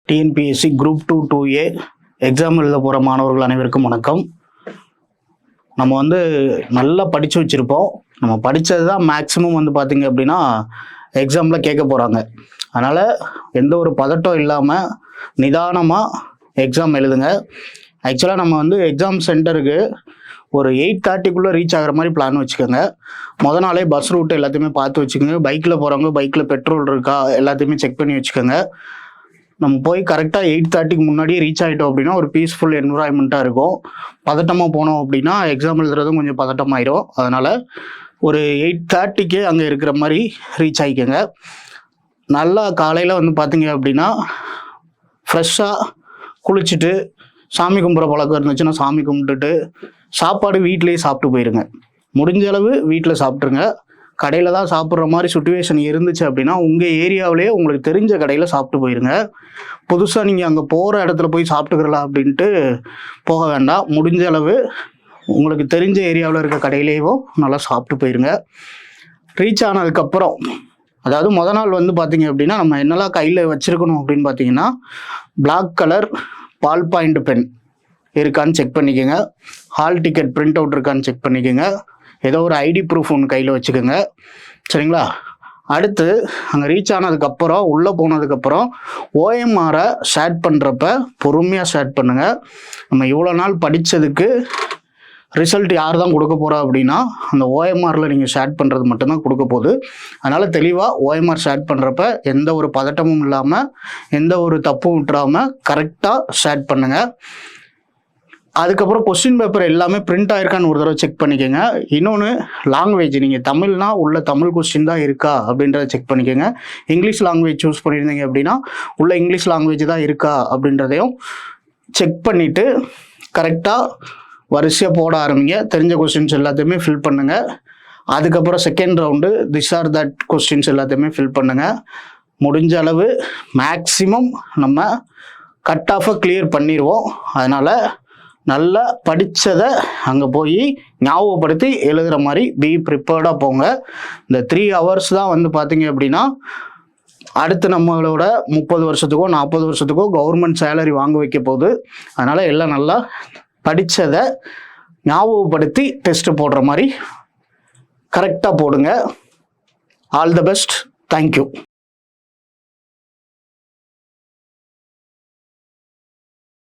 TNPSC group 2 2A exam எழுத போகிற மாணவர்கள் அனைவருக்கும் வணக்கம். நம்ம நல்லா படித்து வச்சுருப்போம். நம்ம படித்தது தான் மேக்ஸிமம் பார்த்திங்க அப்படின்னா எக்ஸாமில் கேட்க போகிறாங்க. அதனால் எந்த ஒரு பதட்டம் இல்லாமல் நிதானமாக எக்ஸாம் எழுதுங்க. ஆக்சுவலாக நம்ம எக்ஸாம் சென்டருக்கு ஒரு 8:30க்குள்ளே ரீச் ஆகிற மாதிரி பிளான் வச்சுக்கோங்க. மொதல் நாளே பஸ் ரூட் எல்லாத்தையுமே பார்த்து வச்சுக்கோங்க. பைக்கில் போகிறவங்க பைக்கில் பெட்ரோல் இருக்கா எல்லாத்தையுமே செக் பண்ணி வச்சுக்கோங்க. நம்ம போய் கரெக்டாக 8:30க்கு முன்னாடியே ரீச் ஆகிட்டோம் அப்படின்னா ஒரு பீஸ்ஃபுல் என்விரான்மெண்ட்டாக இருக்கும். பதட்டமாக போனோம் அப்படின்னா எக்ஸாம் எழுதுறதும் கொஞ்சம் பதட்டமாயிரும். அதனால் ஒரு 8:30க்கே அங்கே இருக்கிற மாதிரி ரீச் ஆகிக்கோங்க. நல்லா காலையில் பார்த்தீங்க அப்படின்னா ஃப்ரெஷ்ஷாக குளிச்சுட்டு சாமி கும்பிட்ற பழக்கம் இருந்துச்சுன்னா சாமி கும்பிட்டுட்டு சாப்பாடு வீட்டிலேயே சாப்பிட்டு போயிருங்க. முடிஞ்ச அளவு வீட்டில் சாப்பிட்ருங்க. கடையில் தான் சாப்பிட்ற மாதிரி சுச்சுவேஷன் இருந்துச்சு அப்படின்னா உங்கள் ஏரியாவிலேயே உங்களுக்கு தெரிஞ்ச கடையில் சாப்பிட்டு போயிருங்க. புதுசாக நீங்கள் அங்கே போகிற இடத்துல போய் சாப்பிட்டுக்கிறலாம் அப்படின்ட்டு போக வேண்டாம். முடிஞ்ச அளவு உங்களுக்கு தெரிஞ்ச ஏரியாவில் இருக்க கடையிலேயும் நல்லா சாப்பிட்டு போயிருங்க. ரீச் ஆனதுக்கப்புறம் அதாவது மொதல் நாள் பார்த்தீங்க அப்படின்னா நம்ம என்னெல்லாம் கையில் வச்சுருக்கணும் அப்படின்னு பார்த்தீங்கன்னா black colour ball point pen இருக்கான்னு செக் பண்ணிக்கோங்க. ஹால் டிக்கெட் பிரிண்ட் அவுட் இருக்கான்னு செக் பண்ணிக்கோங்க. ஏதோ ஒரு ஐடி ப்ரூஃப் ஒன்று கையில் வச்சுக்கோங்க. சரிங்களா? அடுத்து அங்கே ரீச் ஆனதுக்கப்புறம் உள்ளே போனதுக்கப்புறம் ஓஎம்ஆரை ஷேட் பண்ணுறப்ப பொறுமையாக ஷேட் பண்ணுங்கள். நம்ம இவ்வளோ நாள் படித்ததுக்கு ரிசல்ட் யார் தான் கொடுக்க போகிறா அப்படின்னா அந்த ஓஎம்ஆரில் நீங்கள் ஷேட் பண்ணுறது மட்டும்தான் கொடுக்க போகுது. அதனால் தெளிவாக ஓஎம்ஆர் ஷேட் பண்ணுறப்ப எந்த ஒரு பதட்டமும் இல்லாமல் எந்த ஒரு தப்பும் விட்டுறாமல் கரெக்டாக ஷேட் பண்ணுங்கள். அதுக்கப்புறம் கொஸ்டின் பேப்பர் எல்லாமே பிரிண்ட் ஆயிருக்கான்னு ஒரு தடவை செக் பண்ணிக்கோங்க. இன்னொன்று லாங்குவேஜ், நீங்கள் தமிழ்னா உள்ள தமிழ் கொஸ்டின் தான் இருக்கா அப்படின்றத செக் பண்ணிக்கோங்க. இங்கிலீஷ் லாங்குவேஜ் சூஸ் பண்ணியிருந்தீங்க அப்படின்னா உள்ள இங்கிலீஷ் லாங்குவேஜ் தான் இருக்கா அப்படின்றதையும் செக் பண்ணிவிட்டு கரெக்டாக வரிசையாக போட ஆரம்பிங்க. தெரிஞ்ச கொஸ்டின்ஸ் எல்லாத்தையுமே ஃபில் பண்ணுங்கள். அதுக்கப்புறம் second round this or that questions எல்லாத்தையுமே ஃபில் பண்ணுங்கள். முடிஞ்ச அளவு மேக்ஸிமம் நம்ம கட் ஆஃபை கிளியர் பண்ணிடுவோம். அதனால் நல்லா படித்ததை அங்கே போய் ஞாபகப்படுத்தி எழுதுகிற மாதிரி பி ப்ரிப்பேர்டாக போங்க. இந்த 3 hours தான் பார்த்தீங்க அப்படின்னா அடுத்து நம்மளோட 30 வருஷத்துக்கோ 40 வருஷத்துக்கோ கவர்மெண்ட் சேலரி வாங்க வைக்க போகுது. அதனால் எல்லாம் நல்லா படித்ததை ஞாபகப்படுத்தி டெஸ்ட்டு போடுற மாதிரி கரெக்டாக போடுங்க. All the best. தேங்க்யூ.